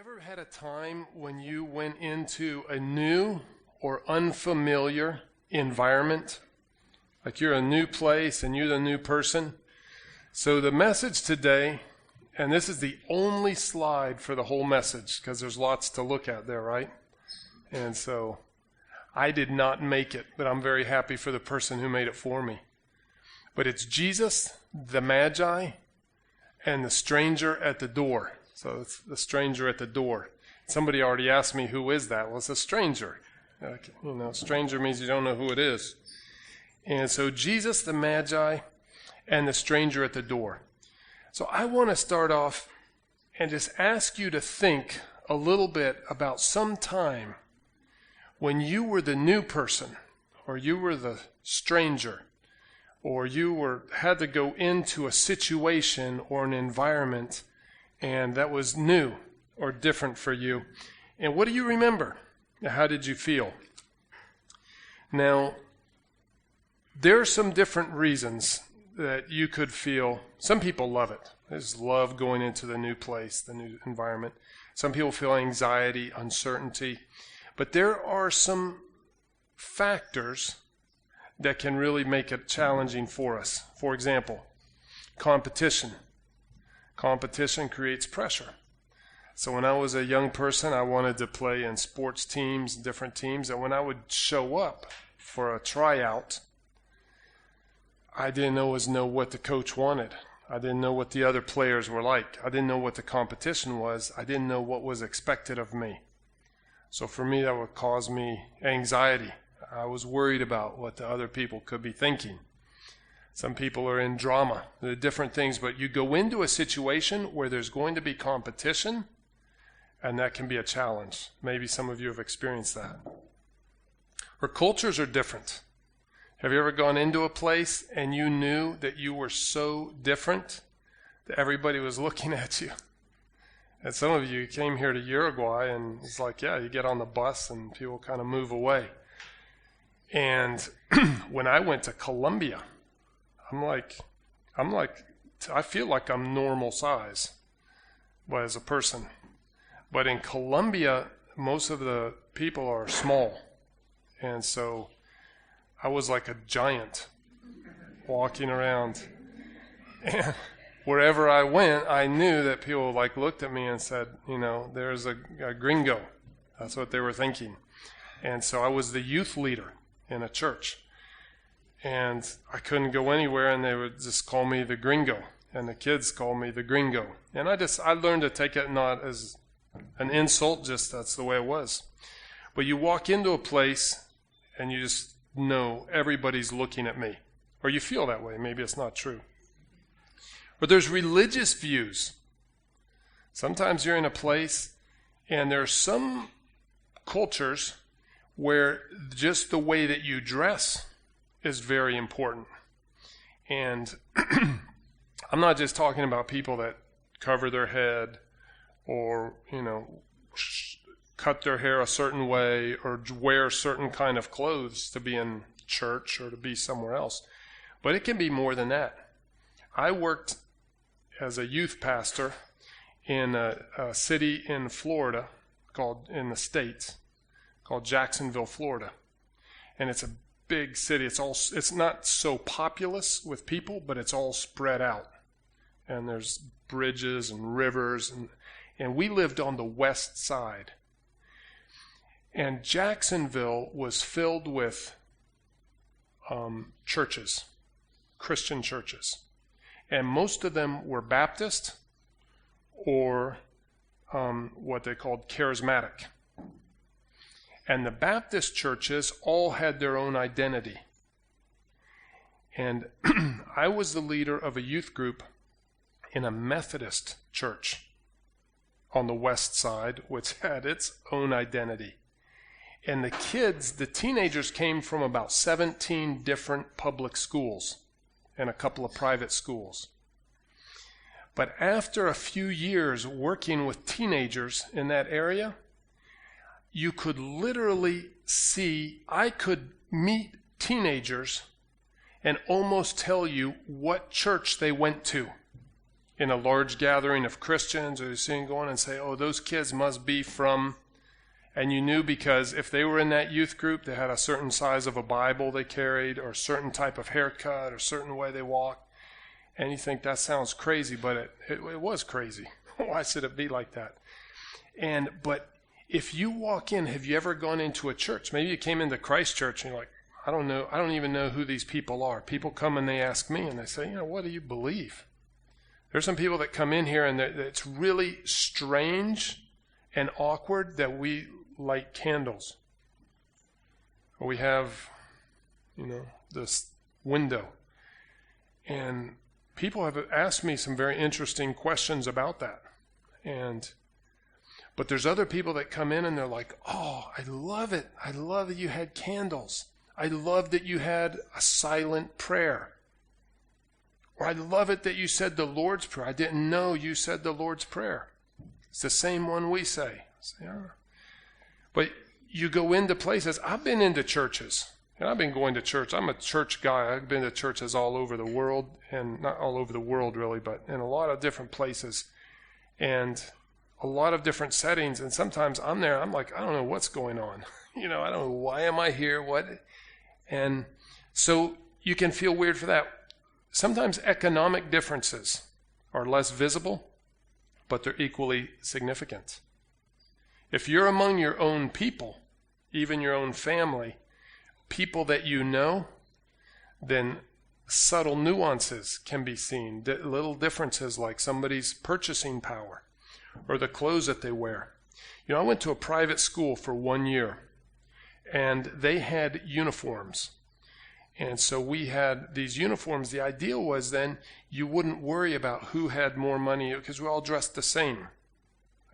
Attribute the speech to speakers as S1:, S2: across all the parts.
S1: ever had a time when you went into a new or unfamiliar environment? Like you're a new place and you're the new person? So the message today, and this is the only slide for the whole message because there's lots to look at there, right? And so I did not make it, but I'm very happy for the person who made it for me. But it's Jesus, the Magi, and the stranger at the door. So it's the stranger at the door. Somebody already asked me, who is that? Well, it's a stranger. Stranger means you don't know who it is. And so Jesus, the Magi, and the stranger at the door. So I want to start off and just ask you to think a little bit about some time when you were the new person, or you were the stranger, or you had to go into a situation or an environment and that was new or different for you. And what do you remember? How did you feel? Now, there are some different reasons that you could feel. Some people love it. They just love going into the new place, the new environment. Some people feel anxiety, uncertainty. But there are some factors that can really make it challenging for us. For example, competition. Competition creates pressure. So when I was a young person, I wanted to play in sports teams, different teams, and when I would show up for a tryout, I didn't always know what the coach wanted. I didn't know what the other players were like. I didn't know what the competition was. I didn't know what was expected of me. So for me, that would cause me anxiety. I was worried about what the other people could be thinking. Some people are in drama. There are different things, but you go into a situation where there's going to be competition, and that can be a challenge. Maybe some of you have experienced that. Or cultures are different. Have you ever gone into a place and you knew that you were so different that everybody was looking at you? And some of you came here to Uruguay and it's like, yeah, you get on the bus and people kind of move away. And when I went to Colombia, I feel like I'm normal size, but as a person. But in Colombia, most of the people are small. And so I was like a giant walking around. And wherever I went, I knew that people looked at me and said, there's a gringo. That's what they were thinking. And so I was the youth leader in a church. And I couldn't go anywhere, and they would just call me the gringo. And the kids called me the gringo. And I learned to take it not as an insult, just that's the way it was. But you walk into a place, and you just know everybody's looking at me. Or you feel that way. Maybe it's not true. But there's religious views. Sometimes you're in a place, and there are some cultures where just the way that you dress is very important. And I'm not just talking about people that cover their head or, cut their hair a certain way or wear certain kind of clothes to be in church or to be somewhere else. But it can be more than that. I worked as a youth pastor in a city in Florida in the States called Jacksonville, Florida. And it's a big city. It's not so populous with people, but it's all spread out. And there's bridges and rivers, and we lived on the west side. And Jacksonville was filled with churches, Christian churches. And most of them were Baptist or what they called charismatic. And the Baptist churches all had their own identity. And I was the leader of a youth group in a Methodist church on the west side, which had its own identity. And the teenagers came from about 17 different public schools and a couple of private schools. But after a few years working with teenagers in that area, you could literally I could meet teenagers and almost tell you what church they went to in a large gathering of Christians, or you're seeing going and say, oh, those kids must be from, and you knew because if they were in that youth group, they had a certain size of a Bible they carried, or a certain type of haircut, or a certain way they walked, and you think that sounds crazy, but it was crazy. Why should it be like that? But if you walk in, have you ever gone into a church? Maybe you came into Christ Church and you're like, I don't know, I don't even know who these people are. People come and they ask me and they say, what do you believe? There's some people that come in here and it's really strange and awkward that we light candles. Or we have, this window. And people have asked me some very interesting questions about that. But there's other people that come in and they're like, oh, I love it. I love that you had candles. I love that you had a silent prayer. Or I love it that you said the Lord's Prayer. I didn't know you said the Lord's Prayer. It's the same one we say. But you go into places. I've been into churches. And I've been going to church. I'm a church guy. I've been to churches all over the world. And not all over the world really, but in a lot of different places. And a lot of different settings. And sometimes I'm there. I'm like, I don't know what's going on. I don't know. Why am I here? What? And so you can feel weird for that. Sometimes economic differences are less visible, but they're equally significant. If you're among your own people, even your own family, people that you know, then subtle nuances can be seen. Little differences like somebody's purchasing power or the clothes that they wear. I went to a private school for 1 year, and they had uniforms. And so we had these uniforms. The idea was then you wouldn't worry about who had more money because we all dressed the same.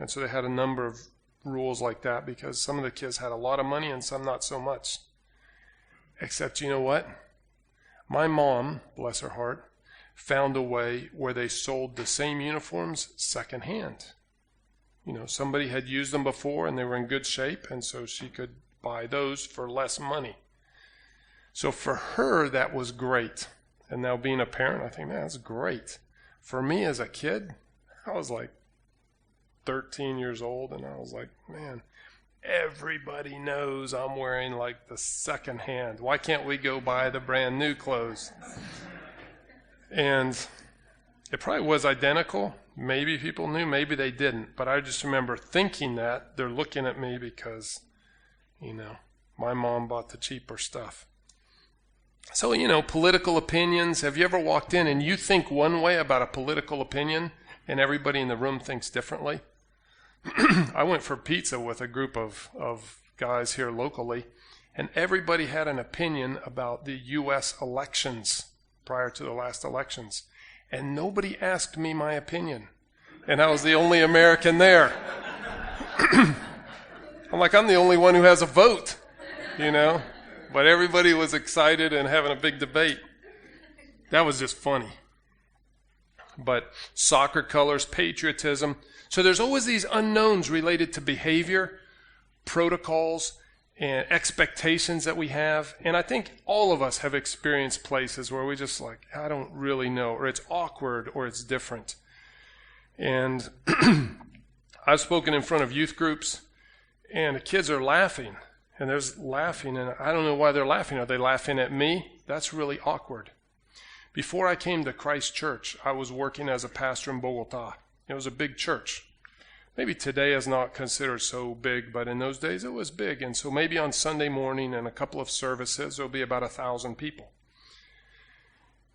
S1: And so they had a number of rules like that because some of the kids had a lot of money and some not so much. Except, you know what? My mom, bless her heart, found a way where they sold the same uniforms secondhand. Somebody had used them before and they were in good shape, and so she could buy those for less money. So for her, that was great. And now being a parent, I think, man, that's great. For me as a kid, I was like 13 years old, and I was like, man, everybody knows I'm wearing like the second hand. Why can't we go buy the brand new clothes? And it probably was identical. Maybe people knew, maybe they didn't. But I just remember thinking that they're looking at me because, my mom bought the cheaper stuff. So, political opinions. Have you ever walked in and you think one way about a political opinion and everybody in the room thinks differently? I went for pizza with a group of guys here locally, and everybody had an opinion about the U.S. elections prior to the last elections. And nobody asked me my opinion. And I was the only American there. I'm like, I'm the only one who has a vote, But everybody was excited and having a big debate. That was just funny. But soccer colors, patriotism. So there's always these unknowns related to behavior, protocols, and expectations that we have. And I think all of us have experienced places where we just like, I don't really know, or it's awkward, or it's different. And I've spoken in front of youth groups, and the kids are laughing. And there's laughing, and I don't know why they're laughing. Are they laughing at me? That's really awkward. Before I came to Christ Church, I was working as a pastor in Bogota. It was a big church. Maybe today is not considered so big, but in those days it was big. And so maybe on Sunday morning and a couple of services, there'll be about 1,000 people.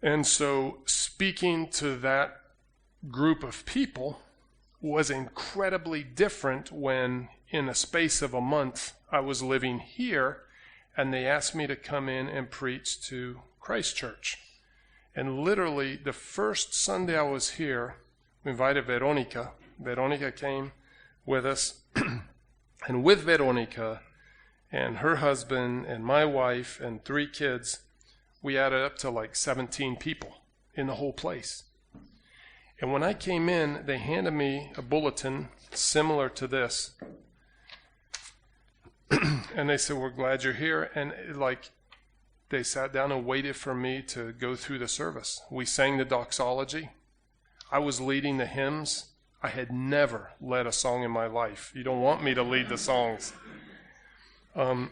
S1: And so speaking to that group of people was incredibly different when in a space of a month I was living here and they asked me to come in and preach to Christ Church. And literally the first Sunday I was here, we invited Veronica. Veronica came with us. And with Veronica and her husband and my wife and 3 kids, we added up to like 17 people in the whole place. And when I came in, they handed me a bulletin similar to this. And they said, we're glad you're here. And they sat down and waited for me to go through the service. We sang the doxology. I was leading the hymns. I had never led a song in my life. You don't want me to lead the songs. A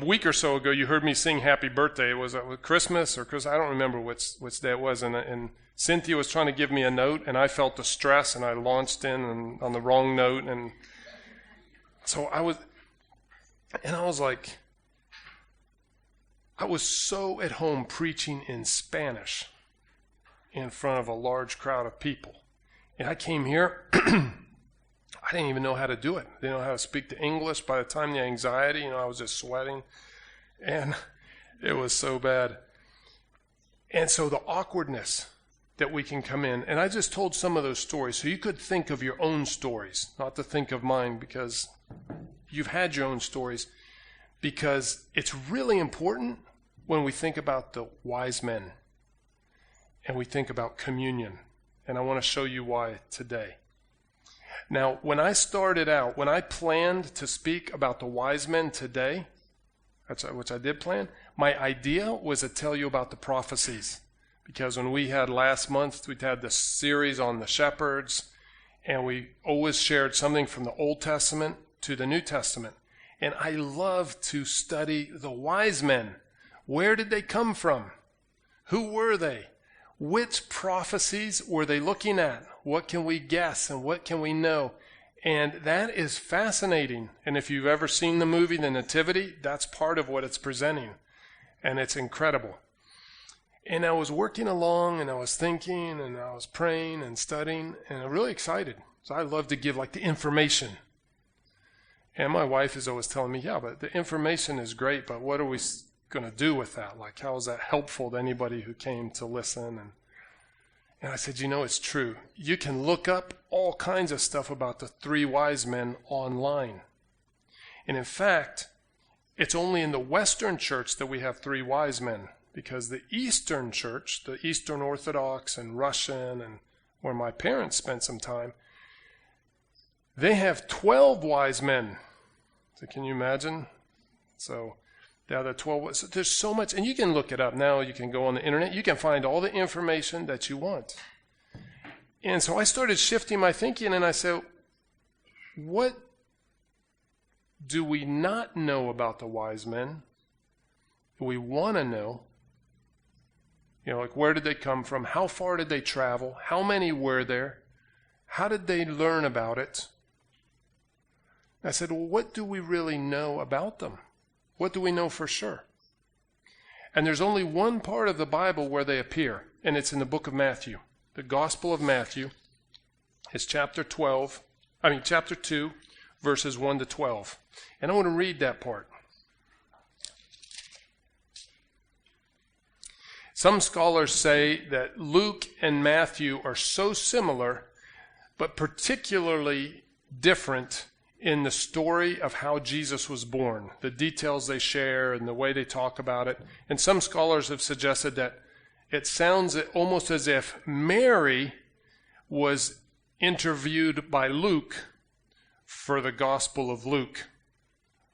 S1: week or so ago, you heard me sing Happy Birthday. It was Christmas or Christmas. I don't remember which day it was. And Cynthia was trying to give me a note, and I felt the stress, and I launched in on the wrong note. And so I was like, I was so at home preaching in Spanish in front of a large crowd of people. And I came here, I didn't even know how to do it. I didn't know how to speak the English. By the time the anxiety, I was just sweating. And it was so bad. And so the awkwardness that we can come in. And I just told some of those stories. So you could think of your own stories, not to think of mine, because you've had your own stories. Because it's really important when we think about the wise men and we think about communion. And I want to show you why today. Now, when I started out, when I planned to speak about the wise men today, which I did plan, my idea was to tell you about the prophecies. Because when we had last month, we had this series on the shepherds, and we always shared something from the Old Testament to the New Testament. And I love to study the wise men. Where did they come from? Who were they? Which prophecies were they looking at? What can we guess and what can we know? And that is fascinating. And if you've ever seen the movie The Nativity, that's part of what it's presenting. And it's incredible. And I was working along and I was thinking and I was praying and studying and I'm really excited. So I love to give like the information. And my wife is always telling me, yeah, but the information is great, but what are we going to do with that? Like, how is that helpful to anybody who came to listen? And I said, it's true. You can look up all kinds of stuff about the three wise men online. And in fact, it's only in the Western church that we have three wise men, because the Eastern church, the Eastern Orthodox and Russian, and where my parents spent some time, they have 12 wise men. So can you imagine? So the other 12, so there's so much, and you can look it up now. You can go on the internet. You can find all the information that you want. And so I started shifting my thinking, and I said, what do we not know about the wise men? We want to know. Like where did they come from? How far did they travel? How many were there? How did they learn about it? I said, well, what do we really know about them? What do we know for sure? And there's only one part of the Bible where they appear, and it's in the book of Matthew. The Gospel of Matthew is chapter 2, verses 1 to 12. And I want to read that part. Some scholars say that Luke and Matthew are so similar, but particularly different in the story of how Jesus was born, the details they share and the way they talk about it. And some scholars have suggested that it sounds almost as if Mary was interviewed by Luke for the Gospel of Luke.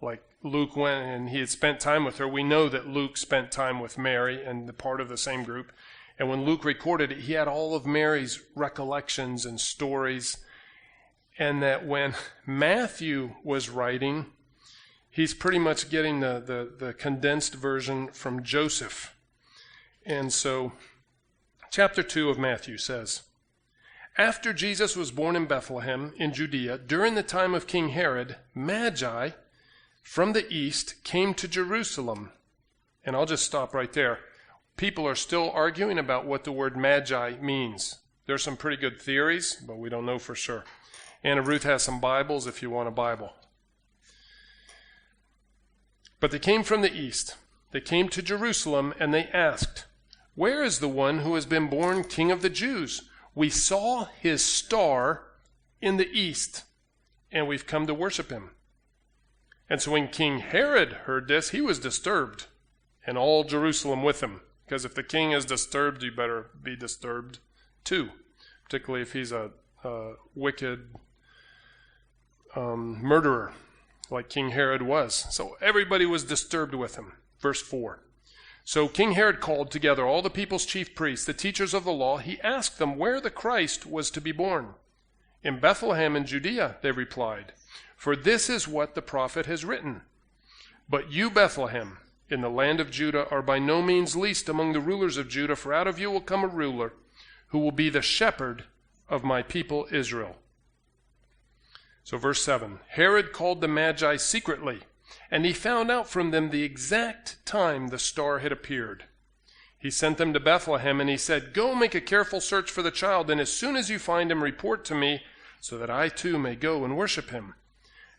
S1: Like Luke went and he had spent time with her. We know that Luke spent time with Mary and the part of the same group. And when Luke recorded it, he had all of Mary's recollections and stories. And that when Matthew was writing, he's pretty much getting the condensed version from Joseph. And so, chapter 2 of Matthew says, after Jesus was born in Bethlehem in Judea, during the time of King Herod, Magi from the east came to Jerusalem. And I'll just stop right there. People are still arguing about what the word Magi means. There's some pretty good theories, but we don't know for sure. Anna Ruth has some Bibles if you want a Bible. But they came from the east. They came to Jerusalem and they asked, where is the one who has been born King of the Jews? We saw his star in the east and we've come to worship him. And so when King Herod heard this, he was disturbed, and all Jerusalem with him. Because if the king is disturbed, you better be disturbed too, particularly if he's a wicked murderer like King Herod was. So everybody was disturbed with him. Verse 4. So King Herod called together all the people's chief priests, the teachers of the law. He asked them where the Christ was to be born. In Bethlehem in Judea, they replied, for this is what the prophet has written. But you, Bethlehem, in the land of Judah, are by no means least among the rulers of Judah, for out of you will come a ruler who will be the shepherd of my people Israel. So verse 7, Herod called the Magi secretly, and he found out from them the exact time the star had appeared. He sent them to Bethlehem, and he said, go make a careful search for the child, and as soon as you find him, report to me, so that I too may go and worship him.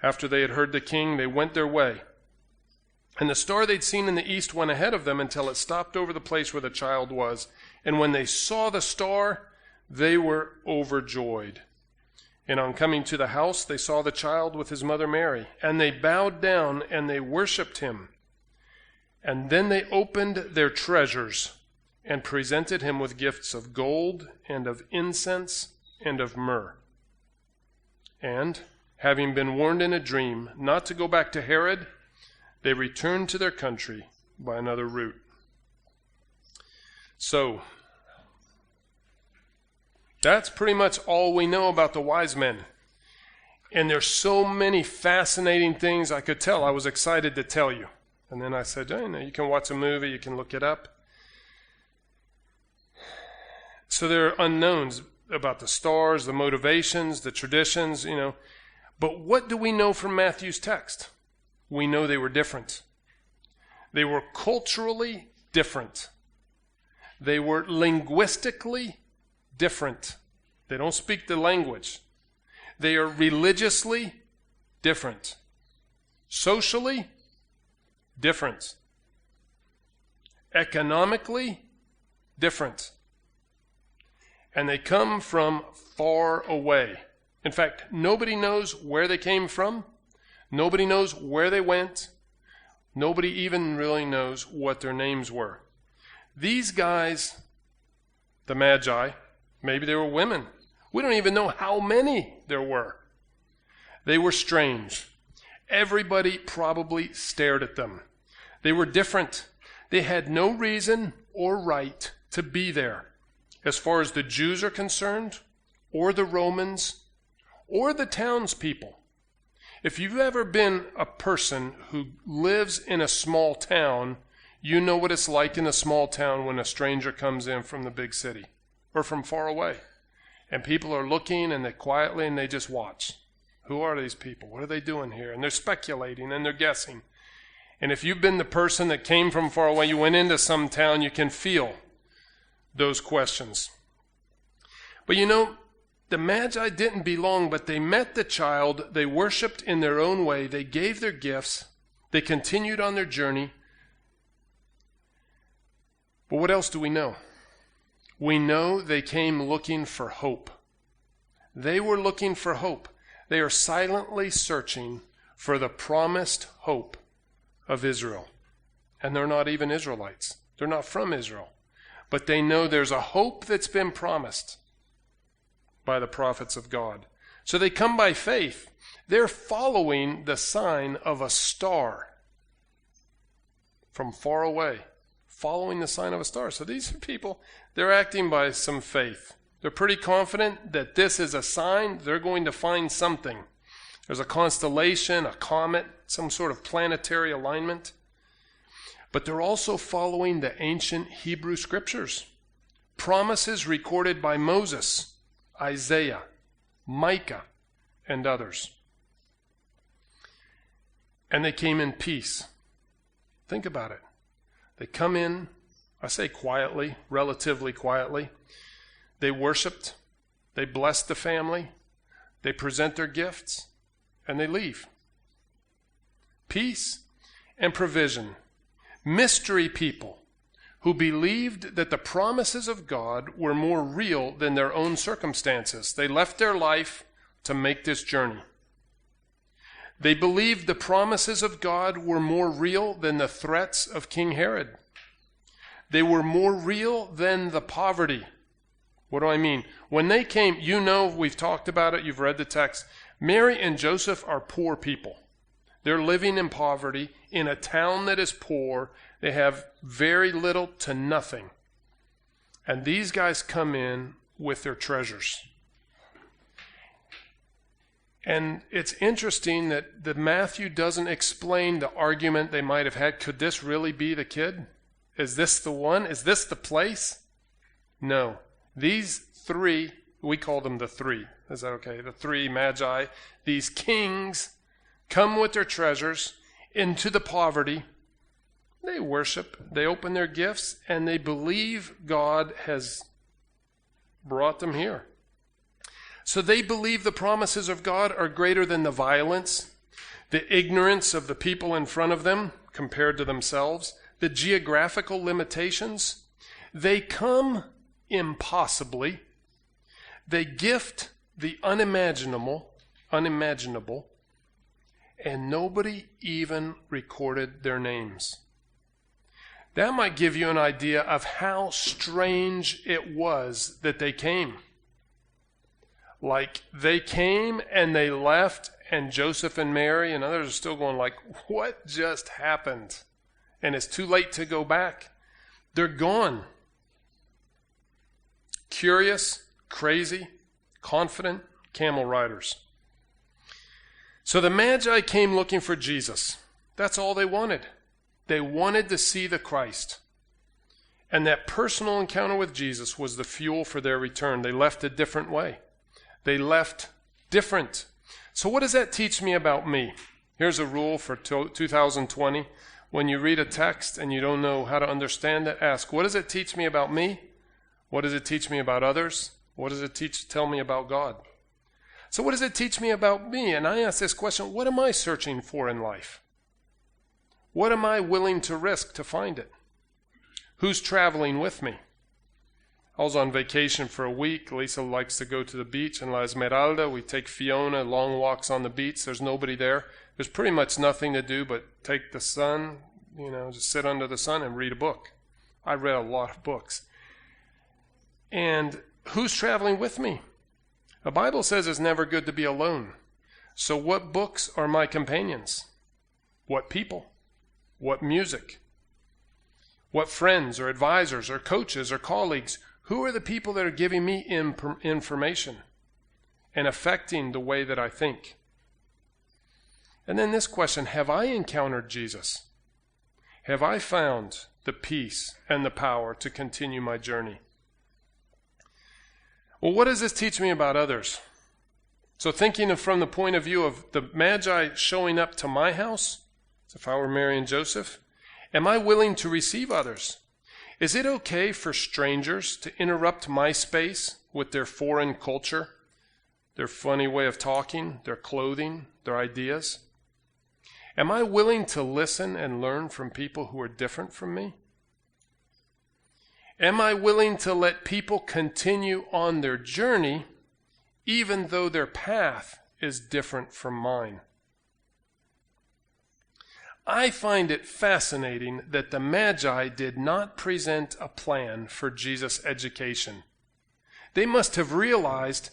S1: After they had heard the king, they went their way. And the star they'd seen in the east went ahead of them until it stopped over the place where the child was. And when they saw the star, they were overjoyed. And on coming to the house, they saw the child with his mother Mary. And they bowed down and they worshipped him. And then they opened their treasures and presented him with gifts of gold and of incense and of myrrh. And, having been warned in a dream not to go back to Herod, they returned to their country by another route. So, that's pretty much all we know about the wise men. And there's so many fascinating things I could tell. I was excited to tell you. And then I said, you can watch a movie, you can look it up. So there are unknowns about the stars, the motivations, the traditions, But what do we know from Matthew's text? We know they were different. They were culturally different. They were linguistically different. They don't speak the language. They are religiously different. Socially different. Economically different. And they come from far away. In fact, nobody knows where they came from. Nobody knows where they went. Nobody even really knows what their names were. These guys, the Magi, maybe they were women. We don't even know how many there were. They were strange. Everybody probably stared at them. They were different. They had no reason or right to be there, as far as the Jews are concerned, or the Romans, or the townspeople. If you've ever been a person who lives in a small town, you know what it's like in a small town when a stranger comes in from the big city or from far away. And people are looking and they quietly and they just watch. Who are these people? What are they doing here? And they're speculating and they're guessing. And if you've been the person that came from far away, you went into some town, you can feel those questions. But the Magi didn't belong, but they met the child, they worshiped in their own way, they gave their gifts, they continued on their journey. But what else do we know? We know they came looking for hope. They were looking for hope. They are silently searching for the promised hope of Israel. And they're not even Israelites. They're not from Israel. But they know there's a hope that's been promised by the prophets of God. So they come by faith. They're following the sign of a star from far away, following the sign of a star. So these are people, they're acting by some faith. They're pretty confident that this is a sign. They're going to find something. There's a constellation, a comet, some sort of planetary alignment. But they're also following the ancient Hebrew scriptures, promises recorded by Moses, Isaiah, Micah, and others. And they came in peace. Think about it. They come in, I say quietly, relatively quietly. They worshiped, they blessed the family, they present their gifts, and they leave. Peace and provision. Mystery people who believed that the promises of God were more real than their own circumstances. They left their life to make this journey. They believed the promises of God were more real than the threats of King Herod. They were more real than the poverty. What do I mean? When they came, we've talked about it, you've read the text. Mary and Joseph are poor people. They're living in poverty in a town that is poor. They have very little to nothing. And these guys come in with their treasures. And it's interesting that Matthew doesn't explain the argument they might have had. Could this really be the kid? Is this the one? Is this the place? No. These three, we call them the three. Is that okay? The three Magi, these kings, come with their treasures into the poverty. They worship, they open their gifts, and they believe God has brought them here. So they believe the promises of God are greater than the violence, the ignorance of the people in front of them compared to themselves, the geographical limitations. They come impossibly. They gift the unimaginable, and nobody even recorded their names. That might give you an idea of how strange it was that they came. Like, they came and they left, and Joseph and Mary and others are still going like, what just happened? And it's too late to go back. They're gone. Curious, crazy, confident camel riders. So the Magi came looking for Jesus. That's all they wanted. They wanted to see the Christ. And that personal encounter with Jesus was the fuel for their return. They left a different way. They left different. So what does that teach me about me? Here's a rule for 2020. When you read a text and you don't know how to understand it, ask, what does it teach me about me? What does it teach me about others? What does it tell me about God? So what does it teach me about me? And I ask this question, what am I searching for in life? What am I willing to risk to find it? Who's traveling with me? I was on vacation for a week. Lisa likes to go to the beach in La Esmeralda. We take Fiona long walks on the beach. There's nobody there. There's pretty much nothing to do but take the sun, just sit under the sun and read a book. I read a lot of books. And who's traveling with me? The Bible says it's never good to be alone. So what books are my companions? What people? What music? What friends or advisors or coaches or colleagues? Who are the people that are giving me information and affecting the way that I think? And then this question, have I encountered Jesus? Have I found the peace and the power to continue my journey? Well, what does this teach me about others? So thinking from the point of view of the Magi showing up to my house, if I were Mary and Joseph, am I willing to receive others? Is it okay for strangers to interrupt my space with their foreign culture, their funny way of talking, their clothing, their ideas? Am I willing to listen and learn from people who are different from me? Am I willing to let people continue on their journey even though their path is different from mine? I find it fascinating that the Magi did not present a plan for Jesus' education. They must have realized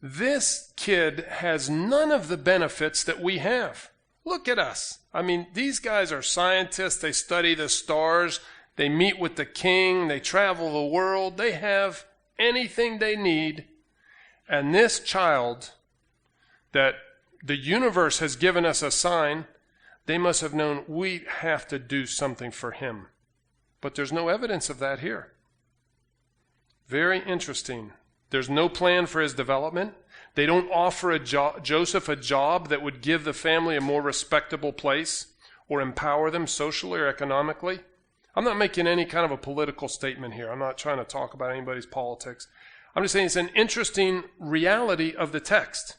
S1: this kid has none of the benefits that we have. Look at us. I mean, these guys are scientists. They study the stars. They meet with the king. They travel the world. They have anything they need. And this child that the universe has given us a sign, they must have known we have to do something for him. But there's no evidence of that here. Very interesting. There's no plan for his development. They don't offer Joseph a job that would give the family a more respectable place or empower them socially or economically. I'm not making any kind of a political statement here. I'm not trying to talk about anybody's politics. I'm just saying it's an interesting reality of the text.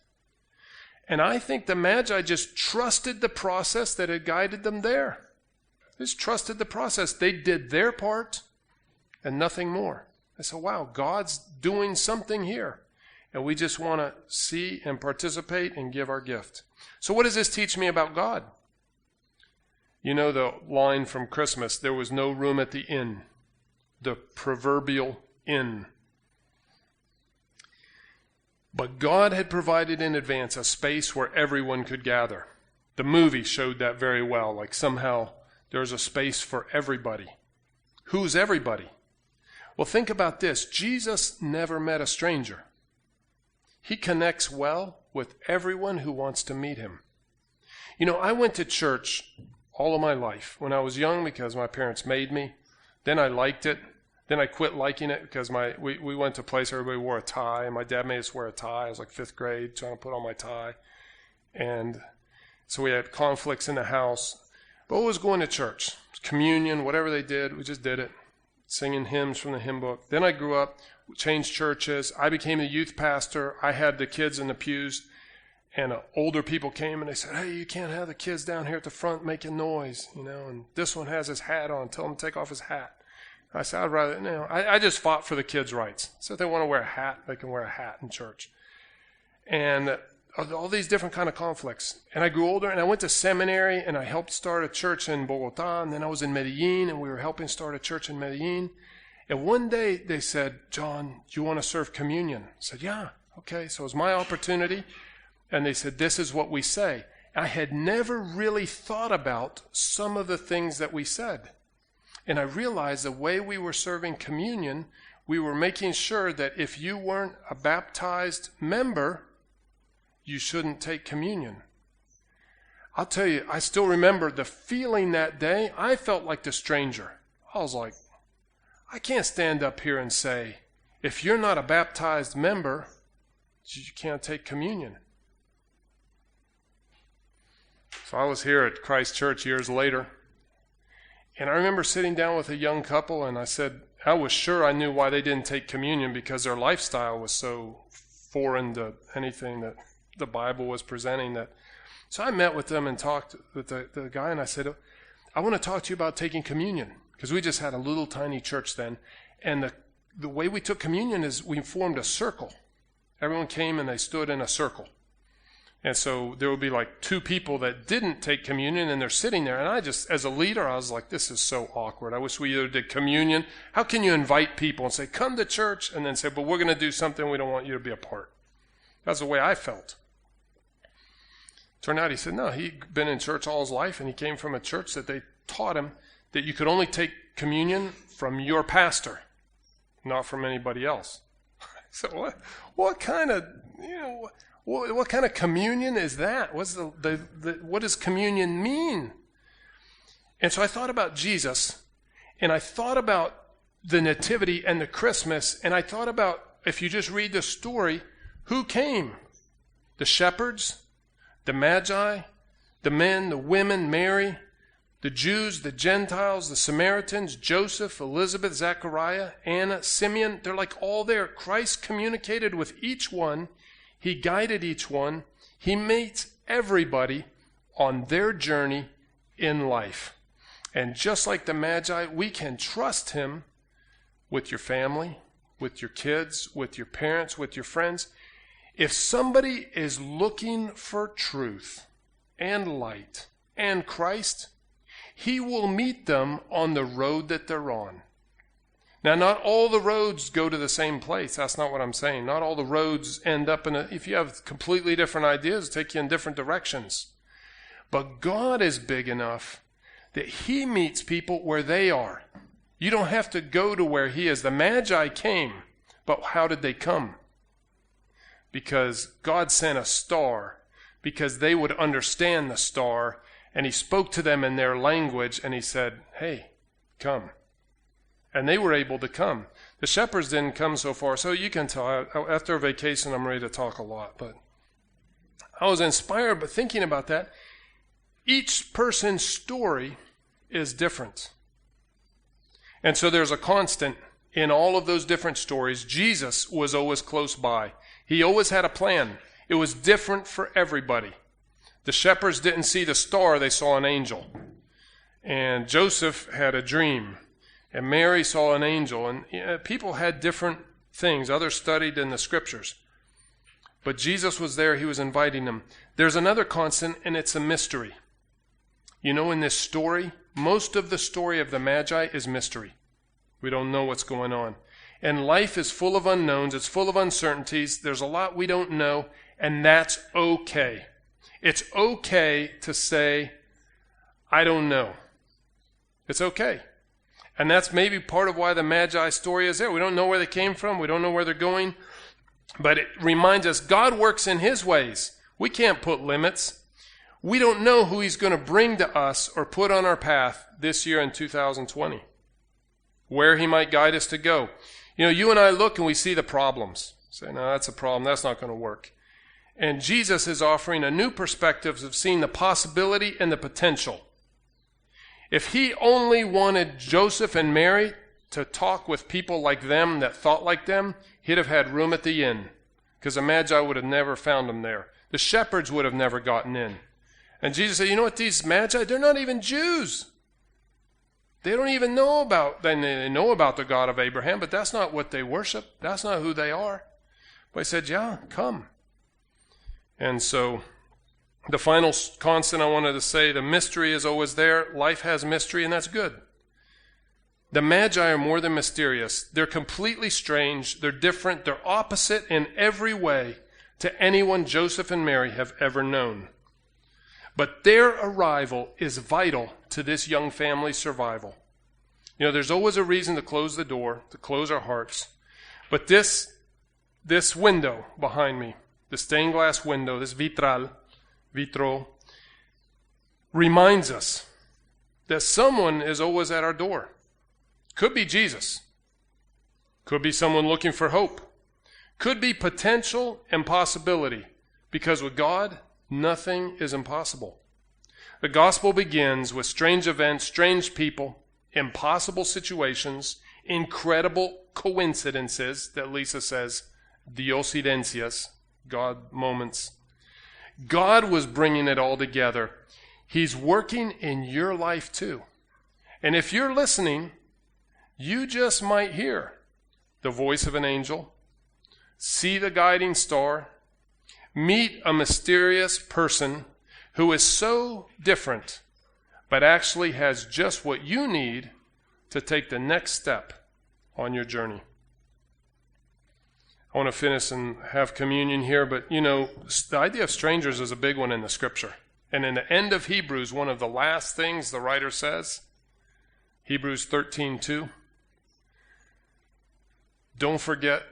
S1: And I think the Magi just trusted the process that had guided them there. They just trusted the process. They did their part and nothing more. They said, wow, God's doing something here. And we just want to see and participate and give our gift. So what does this teach me about God? You know the line from Christmas, there was no room at the inn. The proverbial inn. But God had provided in advance a space where everyone could gather. The movie showed that very well. Like somehow there's a space for everybody. Who's everybody? Well, think about this. Jesus never met a stranger. He connects well with everyone who wants to meet him. You know, I went to church all of my life. When I was young, because my parents made me. Then I liked it. Then I quit liking it because we went to a place where everybody wore a tie. And my dad made us wear a tie. I was like 5th grade trying to put on my tie. And so we had conflicts in the house. But always going to church. Communion, whatever they did, we just did it. Singing hymns from the hymn book. Then I grew up, changed churches. I became the youth pastor. I had the kids in the pews. And older people came and they said, hey, you can't have the kids down here at the front making noise, you know, and this one has his hat on. Tell him to take off his hat. I said, I'd rather, I just fought for the kids' rights. So if they want to wear a hat, they can wear a hat in church. And all these different kind of conflicts. And I grew older and I went to seminary and I helped start a church in Bogota. And then I was in Medellin and we were helping start a church in Medellin. And one day they said, John, do you want to serve communion? I said, yeah, okay. So it was my opportunity. And they said, this is what we say. I had never really thought about some of the things that we said. And I realized the way we were serving communion, we were making sure that if you weren't a baptized member, you shouldn't take communion. I'll tell you, I still remember the feeling that day. I felt like the stranger. I was like, I can't stand up here and say, if you're not a baptized member, you can't take communion. So I was here at Christ Church years later. And I remember sitting down with a young couple and I said, I was sure I knew why they didn't take communion because their lifestyle was so foreign to anything that the Bible was presenting. That. So I met with them and talked with the guy and I said, I want to talk to you about taking communion because we just had a little tiny church then. And the way we took communion is we formed a circle. Everyone came and they stood in a circle. And so there would be like 2 people that didn't take communion and they're sitting there. And I just, as a leader, I was like, this is so awkward. I wish we either did communion. How can you invite people and say, come to church? And then say, but we're going to do something we don't want you to be a part. That's the way I felt. Turned out he said, no, he'd been in church all his life and he came from a church that they taught him that you could only take communion from your pastor, not from anybody else. So what kind of, what kind of communion is that? What does communion mean? And so I thought about Jesus, and I thought about the Nativity and the Christmas, and I thought about, if you just read the story, who came? The shepherds, the Magi, the men, the women, Mary, the Jews, the Gentiles, the Samaritans, Joseph, Elizabeth, Zechariah, Anna, Simeon. They're like all there. Christ communicated with each one. He guided each one. He meets everybody on their journey in life. And just like the Magi, we can trust him with your family, with your kids, with your parents, with your friends. If somebody is looking for truth and light and Christ, he will meet them on the road that they're on. Now, not all the roads go to the same place. That's not what I'm saying. Not all the roads end up if you have completely different ideas, take you in different directions. But God is big enough that he meets people where they are. You don't have to go to where he is. The Magi came, but how did they come? Because God sent a star, because they would understand the star, and he spoke to them in their language, and he said, hey, come. And they were able to come. The shepherds didn't come so far. So you can tell, after a vacation, I'm ready to talk a lot. But I was inspired by thinking about that. Each person's story is different. And so there's a constant in all of those different stories. Jesus was always close by. He always had a plan. It was different for everybody. The shepherds didn't see the star, they saw an angel. And Joseph had a dream. And Mary saw an angel, and people had different things. Others studied in the scriptures. But Jesus was there. He was inviting them. There's another constant, and it's a mystery. You know, in this story, most of the story of the Magi is mystery. We don't know what's going on. And life is full of unknowns. It's full of uncertainties. There's a lot we don't know, and that's okay. It's okay to say, I don't know. It's okay. And that's maybe part of why the Magi story is there. We don't know where they came from. We don't know where they're going. But it reminds us God works in his ways. We can't put limits. We don't know who he's going to bring to us or put on our path this year in 2020. Where he might guide us to go. You know, you and I look and we see the problems. Say, no, that's a problem. That's not going to work. And Jesus is offering a new perspective of seeing the possibility and the potential. If he only wanted Joseph and Mary to talk with people like them that thought like them, he'd have had room at the inn, because the Magi would have never found them there. The shepherds would have never gotten in. And Jesus said, you know what, these Magi, they're not even Jews. They don't even know about, they know about the God of Abraham, but that's not what they worship. That's not who they are. But he said, yeah, come. And so the final constant I wanted to say, the mystery is always there. Life has mystery, and that's good. The Magi are more than mysterious. They're completely strange. They're different. They're opposite in every way to anyone Joseph and Mary have ever known. But their arrival is vital to this young family's survival. You know, there's always a reason to close the door, to close our hearts. But this window behind me, the stained glass window, this vitro, reminds us that someone is always at our door. Could be Jesus. Could be someone looking for hope. Could be potential and possibility. Because with God, nothing is impossible. The gospel begins with strange events, strange people, impossible situations, incredible coincidences that Lisa says, diosidencias, God moments. God was bringing it all together. He's working in your life too. And if you're listening, you just might hear the voice of an angel, see the guiding star, meet a mysterious person who is so different, but actually has just what you need to take the next step on your journey. I want to finish and have communion here, but you know, the idea of strangers is a big one in the scripture. And in the end of Hebrews, one of the last things the writer says, Hebrews 13:2, don't forget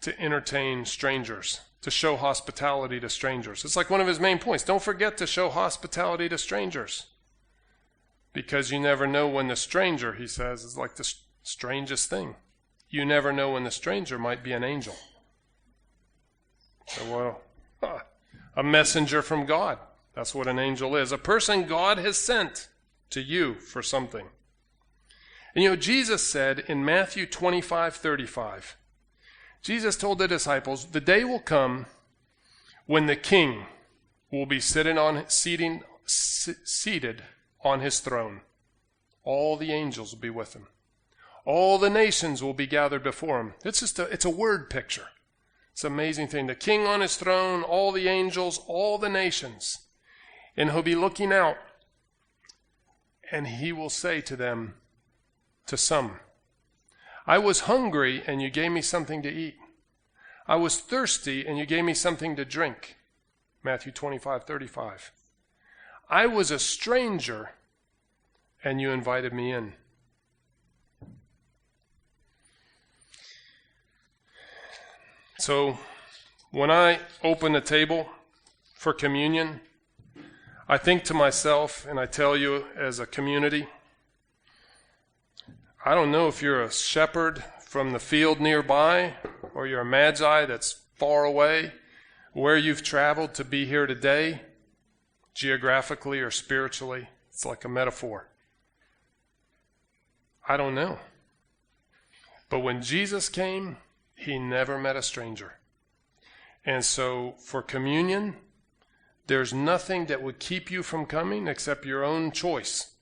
S1: to entertain strangers, to show hospitality to strangers. It's like one of his main points. Don't forget to show hospitality to strangers. Because you never know when the stranger, he says, is like the strangest thing. You never know when the stranger might be an angel. So, well, a messenger from God. That's what an angel is. A person God has sent to you for something. And you know, Jesus said in Matthew 25:35, Jesus told the disciples, the day will come when the king will be seated on his throne. All the angels will be with him. All the nations will be gathered before him. It's a word picture. It's an amazing thing. The king on his throne, all the angels, all the nations. And he'll be looking out, and he will say to them, to some, I was hungry, and you gave me something to eat. I was thirsty, and you gave me something to drink. Matthew 25:35. I was a stranger, and you invited me in. So, when I open the table for communion, I think to myself, and I tell you as a community, I don't know if you're a shepherd from the field nearby, or you're a magi that's far away, where you've traveled to be here today, geographically or spiritually. It's like a metaphor. I don't know. But when Jesus came, he never met a stranger. And so for communion, there's nothing that would keep you from coming except your own choice.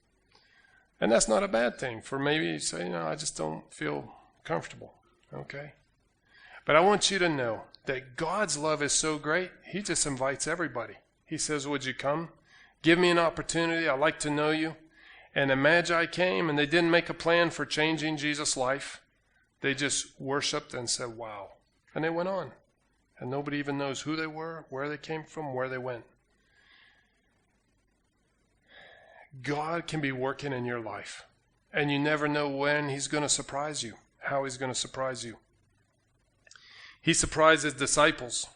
S1: And that's not a bad thing. For maybe you say, no, I just don't feel comfortable. Okay? But I want you to know that God's love is so great, he just invites everybody. He says, would you come? Give me an opportunity. I'd like to know you. And the Magi came, and they didn't make a plan for changing Jesus' life. They just worshiped and said, wow. And they went on. And nobody even knows who they were, where they came from, where they went. God can be working in your life, and you never know when he's going to surprise you, how he's going to surprise you. He surprised his disciples,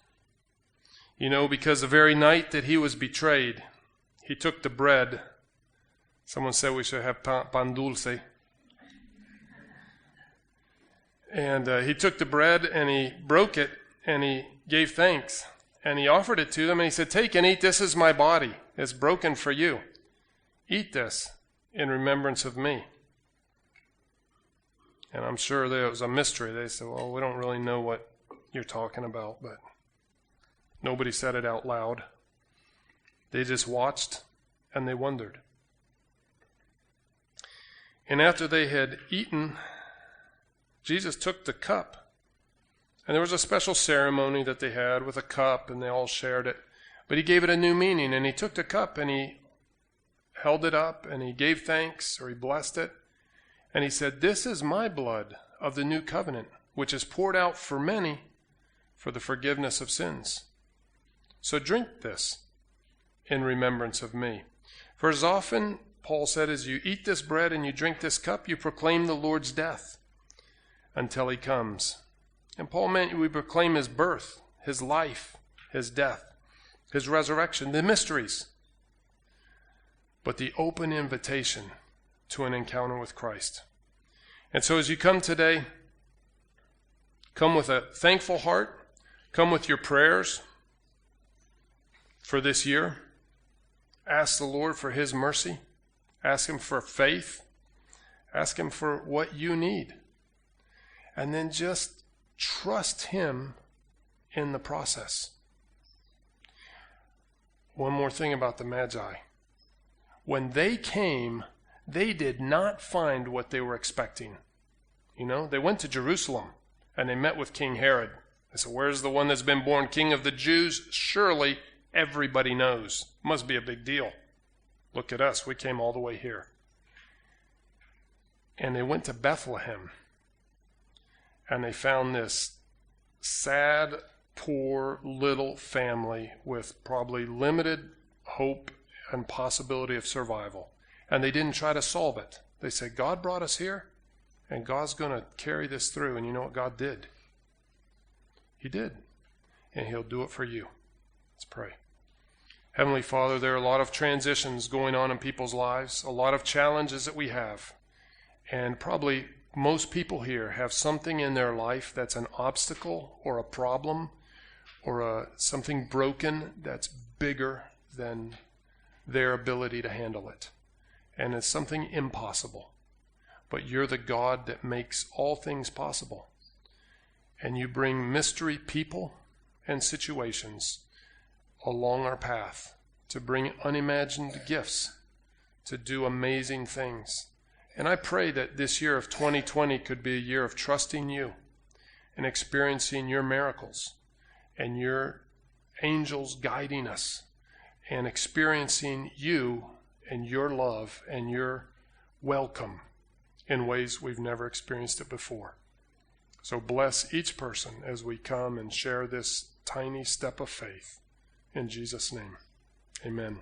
S1: because the very night that he was betrayed, he took the bread. Someone said we should have pan dulce. And he took the bread and he broke it and he gave thanks. And he offered it to them and he said, "Take and eat, this is my body. It's broken for you. Eat this in remembrance of me." And I'm sure there was a mystery. They said, "Well, we don't really know what you're talking about," but nobody said it out loud. They just watched and they wondered. And after they had eaten, Jesus took the cup. And there was a special ceremony that they had with a cup, and they all shared it. But he gave it a new meaning, and he took the cup and he held it up and he gave thanks, or he blessed it. And he said, "This is my blood of the new covenant, which is poured out for many for the forgiveness of sins. So drink this in remembrance of me. For as often," Paul said, "as you eat this bread and you drink this cup, you proclaim the Lord's death until he comes." And Paul meant we proclaim his birth, his life, his death, his resurrection, the mysteries, but the open invitation to an encounter with Christ. And so as you come today, come with a thankful heart, come with your prayers for this year. Ask the Lord for his mercy. Ask him for faith. Ask him for what you need. And then just trust him in the process. One more thing about the Magi. When they came, they did not find what they were expecting. They went to Jerusalem and they met with King Herod. They said, "Where's the one that's been born King of the Jews? Surely everybody knows. Must be a big deal. Look at us. We came all the way here." And they went to Bethlehem. And they found this sad, poor little family with probably limited hope and possibility of survival. And they didn't try to solve it. They said, "God brought us here, and God's going to carry this through." And you know what God did? He did. And he'll do it for you. Let's pray. Heavenly Father, there are a lot of transitions going on in people's lives, a lot of challenges that we have. And probably most people here have something in their life that's an obstacle or a problem or something broken that's bigger than their ability to handle it. And it's something impossible. But you're the God that makes all things possible. And you bring mystery people and situations along our path to bring unimagined gifts, to do amazing things. And I pray that this year of 2020 could be a year of trusting you and experiencing your miracles and your angels guiding us and experiencing you and your love and your welcome in ways we've never experienced it before. So bless each person as we come and share this tiny step of faith. In Jesus' name, amen.